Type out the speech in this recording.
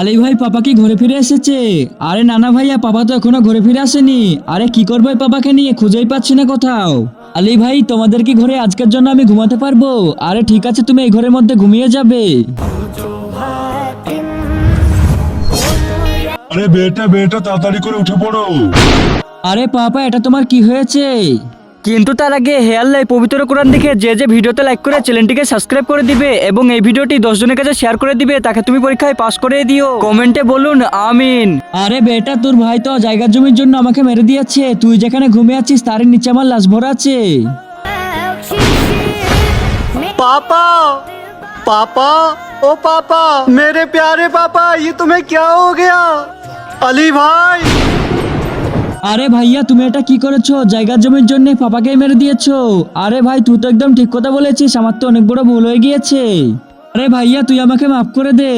আলী ভাই পাপা কি ঘরে ফিরে এসেছে? আরে নানা ভাইয়া, পাপা তো এখনো ঘরে ফিরে আসেনি। আরে কি করবো এই পাপাকে নিয়ে, খুঁজেই পাচ্ছি না কোথাও। আলী ভাই, তোমাদের কি ঘরে আজকের জন্য আমি ঘুমাতে পারবো? আরে ঠিক আছে, তুমি এই ঘরের মধ্যে ঘুমিয়ে যাবে। আরে বেটা বেটা তাড়াতাড়ি করে উঠে পড়ো। আরে পাপা, এটা তোমার কি হয়েছে? কিন্তু তার আগে হে আল্লাহ, পবিত্র কোরআন দেখে যে যে ভিডিওতে লাইক করে চ্যানেলটিকে সাবস্ক্রাইব করে দিবে এবং এই ভিডিওটি 10 জনের কাছে শেয়ার করে দিবে, তাকে তুমি পরীক্ষায় পাস করে দিও। কমেন্টে বলুন আমিন। আরে বেটা, তোর ভাই তো জায়গা জমির জন্য আমাকে মেরে দিয়েছে। তুই যেখানে ঘুমিয়ে আছিস তার নিচে আমার লাশ ভরা আছে। पापा पापा ओ पापा, मेरे प्यारे पापा, ये तुम्हें क्या हो गया? अली भाई, আরে ভাইয়া, তুমি এটা কি করেছো? জায়গা জমির জন্য পাপাকে মেরে দিয়েছো। আরে ভাই, তুই তো একদম ঠিক কথা বলেছিস, আমার তো অনেক বড় ভুল হয়ে গিয়েছে। আরে ভাইয়া, তুই আমাকে মাফ করে দে।